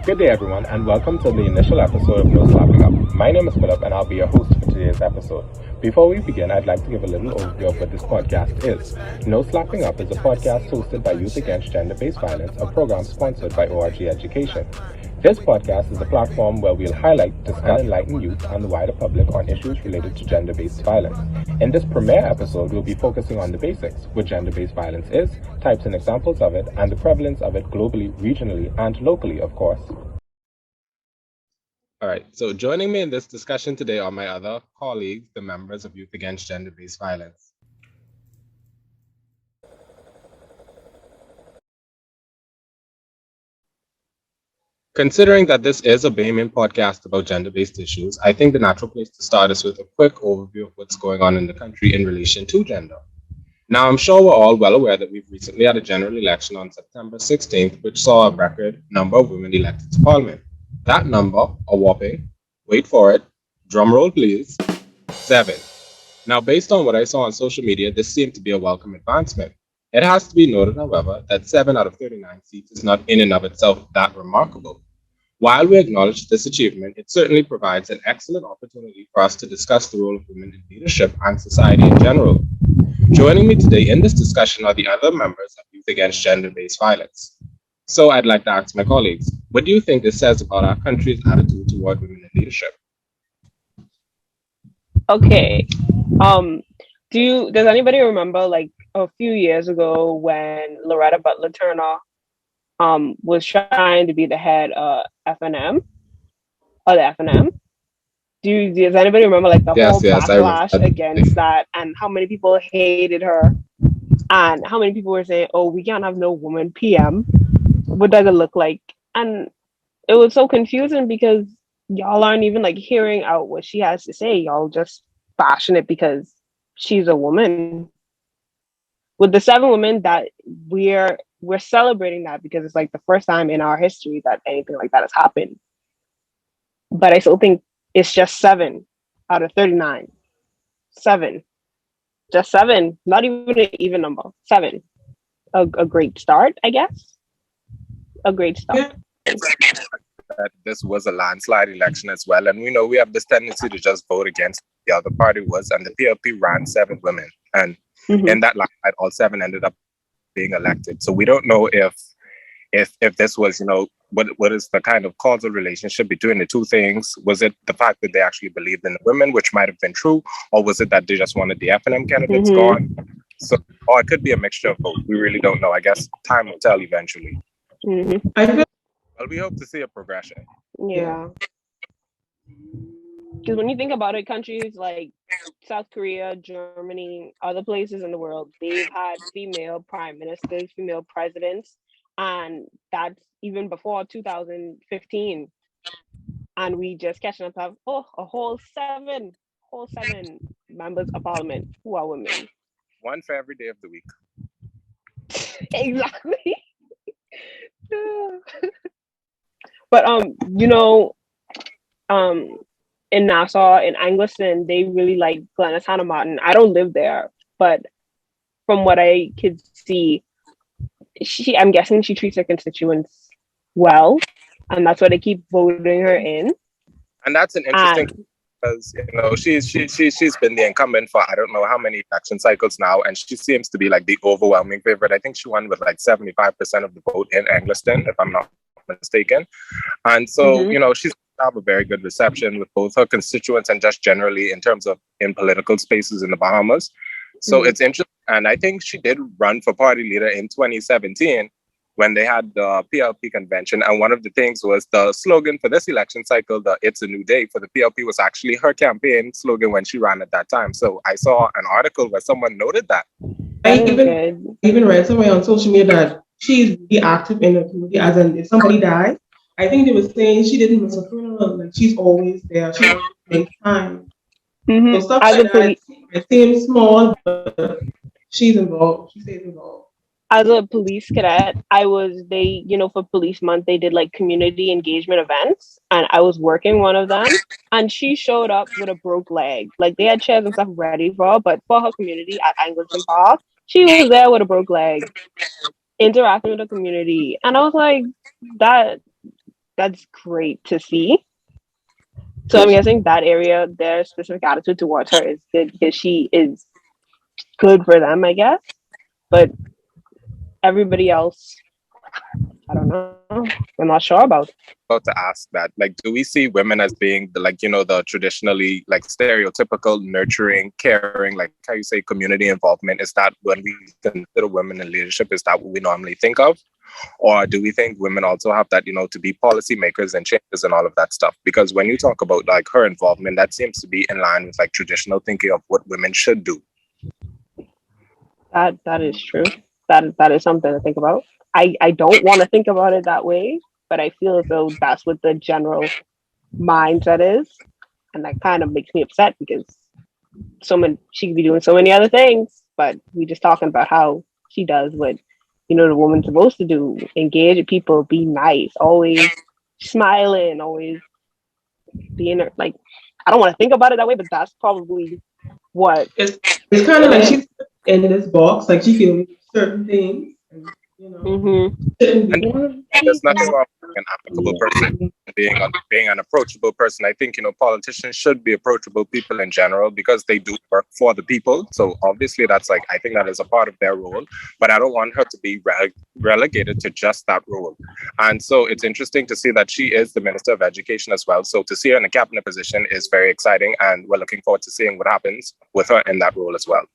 Good day, everyone, and welcome to the initial episode of No Slapping Up. My name is Philip, and I'll be your host for today's episode. Before we begin, I'd like to give a little overview of what this podcast is. No Slapping Up is a podcast hosted by Youth Against Gender-Based Violence, a program sponsored by ORG Education. This podcast is a platform where we'll highlight, discuss, and enlighten youth and the wider public on issues related to gender-based violence. In this premiere episode, we'll be focusing on the basics, what gender-based violence is, types and examples of it, and the prevalence of it globally, regionally, and locally, of course. All right, so joining me in this discussion today are my other colleagues, the members of Youth Against Gender-Based Violence. Considering that this is a Bahamian podcast about gender-based issues, I think the natural place to start is with a quick overview of what's going on in the country in relation to gender. Now, I'm sure we're all well aware that we've recently had a general election on September 16th, which saw a record number of women elected to Parliament. That number, a whopping, wait for it, drum roll please, 7. Now, based on what I saw on social media, this seemed to be a welcome advancement. It has to be noted, however, that 7 out of 39 seats is not in and of itself that remarkable. While we acknowledge this achievement, it certainly provides an excellent opportunity for us to discuss the role of women in leadership and society in general. Joining me today in this discussion are the other members of Youth Against Gender-Based Violence. So I'd like to ask my colleagues, what do you think this says about our country's attitude toward women in leadership? Okay. Does anybody remember like a few years ago when Loretta Butler Turner was trying to be the head of FNM or the FNM? Does anybody remember like the whole backlash against that and how many people hated her and how many people were saying, oh, we can't have no woman PM? What does it look like? And it was so confusing because y'all aren't even like hearing out what she has to say. Y'all just bashing it because she's a woman. With the 7 women that we're celebrating that because it's like the first time in our history that anything like that has happened. But I still think it's just 7 out of 39. 7. Just 7. Not even an even number. 7. A great start, I guess. A great start. Yeah. That this was a landslide election as well. And we know we have this tendency to just vote against the other party was. And the PLP ran 7 women. And in that landslide, all 7 ended up being elected. So we don't know if this was, what is the kind of causal relationship between the two things? Was it the fact that they actually believed in the women, which might have been true, or was it that they just wanted the FNM candidates gone? So, or it could be a mixture of both. We really don't know. I guess time will tell eventually. Well, we hope to see a progression. Yeah. Because when you think about it, countries like South Korea, Germany, other places in the world, they've had female prime ministers, female presidents, and that's even before 2015. And we just catching up to have, a whole seven members of parliament who are women. One for every day of the week. Exactly. But in Nassau, in Angleton, they really like Glenys Hannah Martin. I don't live there, but from what I could see, I'm guessing she treats her constituents well, and that's why they keep voting her in. And that's an interesting because she's been the incumbent for I don't know how many election cycles now, and she seems to be like the overwhelming favorite. I think she won with like 75% of the vote in Angleton, if I'm not mistaken. And so she's have a very good reception with both her constituents and just generally in terms of in political spaces in the Bahamas. So it's interesting. And I think she did run for party leader in 2017 when they had the PLP convention. And one of the things was the slogan for this election cycle, the It's a New Day for the PLP, was actually her campaign slogan when she ran at that time. So I saw an article where someone noted that. I even read somewhere on social media that she's really active in the community, as in if somebody died, I think they were saying she didn't miss a funeral, like she's always there, she always makes time. So stuff like that, it seems small, but she's involved, she stays involved. As a police cadet, for Police Month, they did like community engagement events, and I was working one of them, and she showed up with a broke leg. Like they had chairs and stuff ready for her, but for her community at Angleton Park, she was there with a broke leg, interacting with the community. And I was like, that's great to see. So I'm guessing that area, their specific attitude towards her is good because she is good for them, I guess. But everybody else, I don't know. I'm not sure about. About to ask that, like, do we see women as being the, like, the traditionally, like, stereotypical nurturing, caring, like how you say, community involvement? Is that when we consider women in leadership, is that what we normally think of? Or do we think women also have that, to be policymakers and changes and all of that stuff? Because when you talk about, like, her involvement, that seems to be in line with, like, traditional thinking of what women should do. That is true. That is something to think about. I don't want to think about it that way, but I feel as though that's what the general mindset is, and that kind of makes me upset because she could be doing so many other things, but we just talking about how she does what the woman's supposed to do: engage with people, be nice, always smiling, always being like. I don't want to think about it that way, but that's probably what it's kind of like she's in this box, like she can do certain things, and shouldn't be one of There's nothing these. wrong with an applicable person being an approachable person. I think politicians should be approachable people in general because they do work for the people. So obviously that's, like, I think that is a part of their role, but I don't want her to be relegated to just that role. And so it's interesting to see that she is the Minister of Education as well. So to see her in a cabinet position is very exciting, and we're looking forward to seeing what happens with her in that role as well.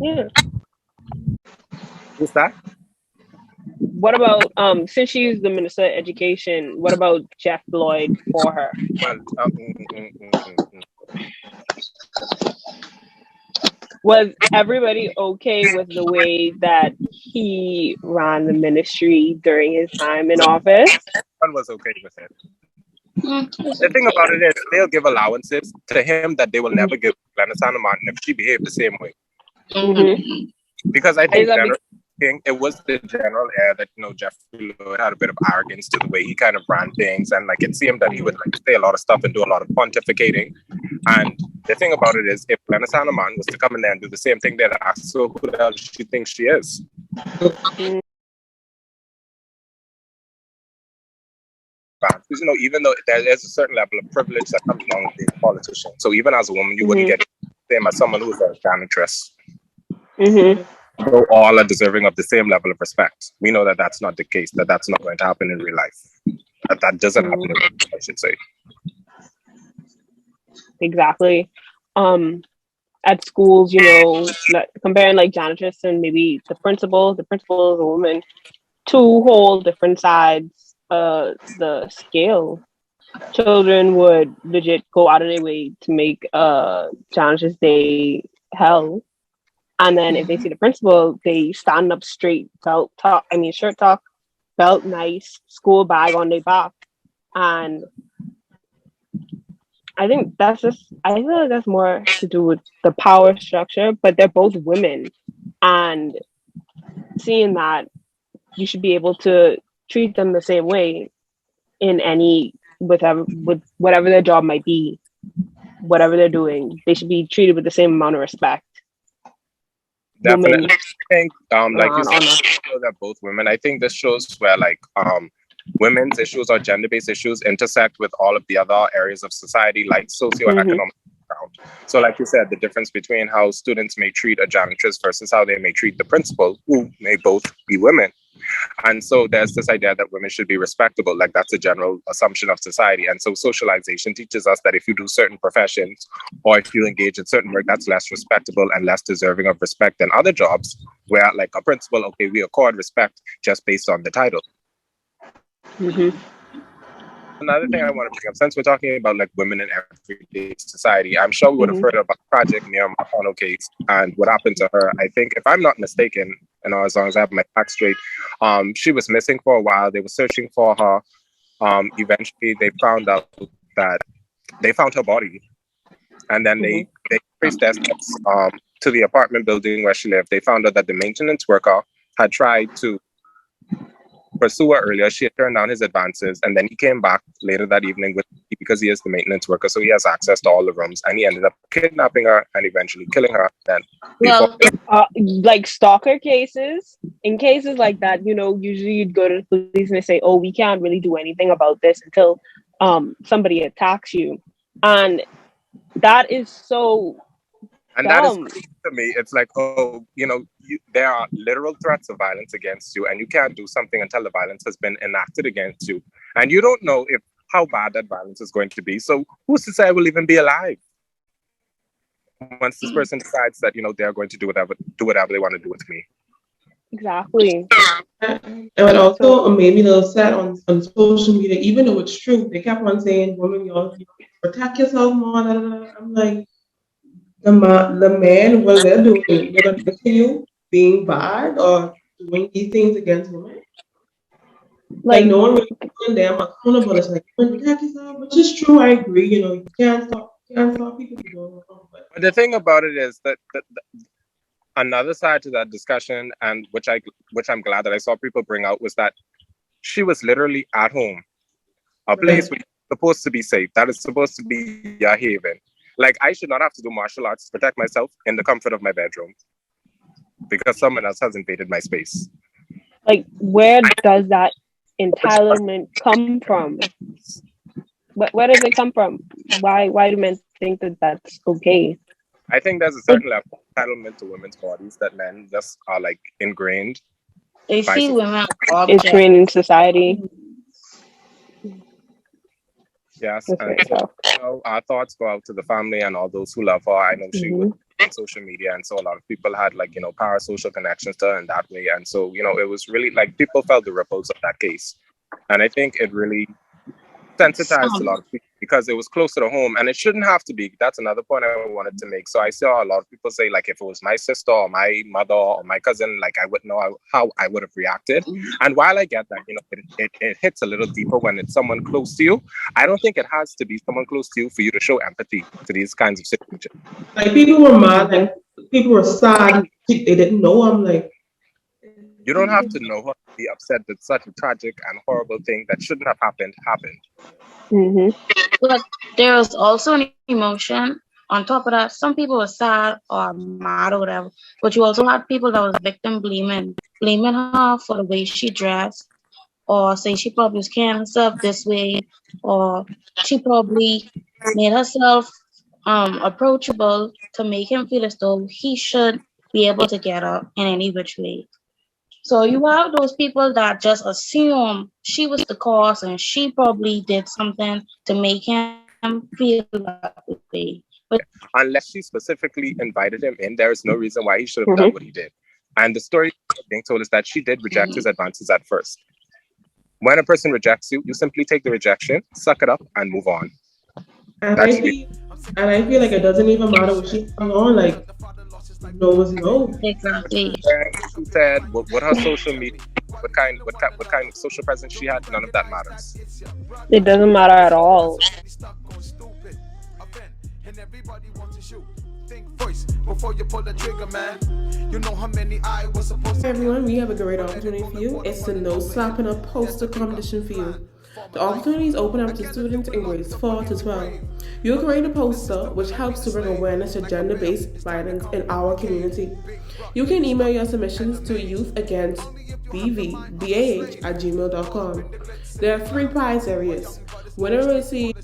Yeah. Who's that? What about since she's the Minister of Education, what about Jeff Lloyd for her? Was everybody okay with the way that he ran the ministry during his time in office? Everyone was okay with it. The thing about it is they'll give allowances to him that they will never give Glenna Martin if she behaved the same way. Mm-hmm. Because I think it was the general air that Jeffrey Lloyd had a bit of arrogance to the way he kind of ran things, and like it seemed that he would like say a lot of stuff and do a lot of pontificating. And the thing about it is, if Glenna Martin was to come in there and do the same thing, they'd ask, so who the hell does she think she is? Mm-hmm. Because even though there is a certain level of privilege that comes along with being a politician, so even as a woman, you wouldn't get the same as someone who's a janitress. Mm-hmm. So all are deserving of the same level of respect. We know that that's not the case, that's not going to happen in real life. That doesn't happen in real life, I should say. Exactly. At schools, comparing like janitress and maybe the principal is a woman, two whole different sides of the scale. Children would legit go out of their way to make janitress day hell. And then if they see the principal, they stand up straight, shirt tuck, belt nice, school bag on their back. And I think I feel like that's more to do with the power structure, but they're both women. And seeing that, you should be able to treat them the same way with whatever their job might be, whatever they're doing. They should be treated with the same amount of respect. Definitely. Women, I think, like you said, that both women. I think this shows where women's issues or gender-based issues intersect with all of the other areas of society, like socioeconomic background. So, like you said, the difference between how students may treat a janitress versus how they may treat the principal, who may both be women. And so there's this idea that women should be respectable, like that's a general assumption of society. And so socialization teaches us that if you do certain professions or if you engage in certain work, that's less respectable and less deserving of respect than other jobs where, like a principal, okay, we accord respect just based on the title. Mm-hmm. Another thing I want to bring up, since we're talking about like women in everyday society, I'm sure we would have heard about Project Mira Marcano case and what happened to her. I think, if I'm not mistaken, and as long as I have my facts straight, she was missing for a while. They were searching for her. Eventually, they found out that they found her body, and then they traced their steps to the apartment building where she lived. They found out that the maintenance worker had tried to pursue her earlier. She had turned down his advances, and then he came back later that evening with because he is the maintenance worker, so he has access to all the rooms, and he ended up kidnapping her and eventually killing her. Then before Well, Like stalker cases, in cases like that, usually you'd go to the police and they say, "Oh, we can't really do anything about this until somebody attacks you," and that is so and that is dumb. crazy to me. It's like, oh, there are literal threats of violence against you, and you can't do something until the violence has been enacted against you, and you don't know if how bad that violence is going to be. So who's to say I will even be alive once this person decides that they're going to do whatever they want to do with me? Exactly. And it also made me a little sad on social media, even though it's true. They kept on saying, women, you protect yourself more. Da, da, da. I'm like, the man, what they're doing, they're going to continue being bad or doing these things against women. Like, no one really holding them accountable. It's like, protect yourself, which is true. I agree. You can't stop people from doing wrong. But But the thing about it is that another side to that discussion, and which I'm glad that I saw people bring out, was that she was literally at home, a place where you're supposed to be safe. That is supposed to be your haven. Like, I should not have to do martial arts to protect myself in the comfort of my bedroom because someone else has invaded my space. Like, where does that entitlement come from? Where does it come from? Why do men think that that's okay? I think there's a certain level of entitlement to women's bodies that men just are like ingrained. they by see society. women as It's objects. trained in society. Yes, That's and very tough. our thoughts go out to the family and all those who love her. I know she was on social media, and so a lot of people had parasocial connections to her in that way, and so it was really like people felt the ripples of that case, and I think it really sensitized a lot of people because it was close to the home, and it shouldn't have to be. That's another point I wanted to make. So I saw a lot of people say, like, if it was my sister or my mother or my cousin, like, I wouldn't know how I would have reacted. And while I get that, it hits a little deeper when it's someone close to you. I don't think it has to be someone close to you for you to show empathy to these kinds of situations. like, people were mad, like, people were sad. They didn't know. I'm like, You don't have to know her to be upset that such a tragic and horrible thing that shouldn't have happened. But there was also an emotion on top of that. Some people were sad or mad or whatever, but you also had people that was victim blaming her for the way she dressed, or say she probably was carrying herself this way, or she probably made herself approachable to make him feel as though he should be able to get her in any which way. So you have those people that just assume she was the cause and she probably did something to make him feel that way. But Unless she specifically invited him in, there is no reason why he should have done what he did. And the story being told is that she did reject his advances at first. When a person rejects you, you simply take the rejection, suck it up, and move on. and I feel like it doesn't even matter what she's on. Like, no is no. exactly. She said what her social media, what kind of social presence she had, none of that matters. It doesn't matter at all. Hey everyone, we have a great opportunity for you. It's the No Slappin Up poster competition for you. The opportunity is open up to students in grades 4 to 12. You'll create a poster which helps to bring awareness to gender-based violence in our community. You can email your submissions to youthagainstbvbah@gmail.com. There are 3 prize areas. Winner will receive a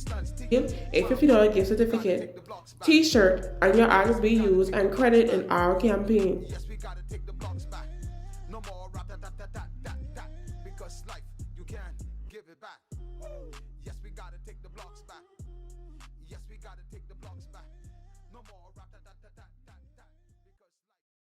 $50 gift certificate, t-shirt, and your art will be used and credit in our campaign.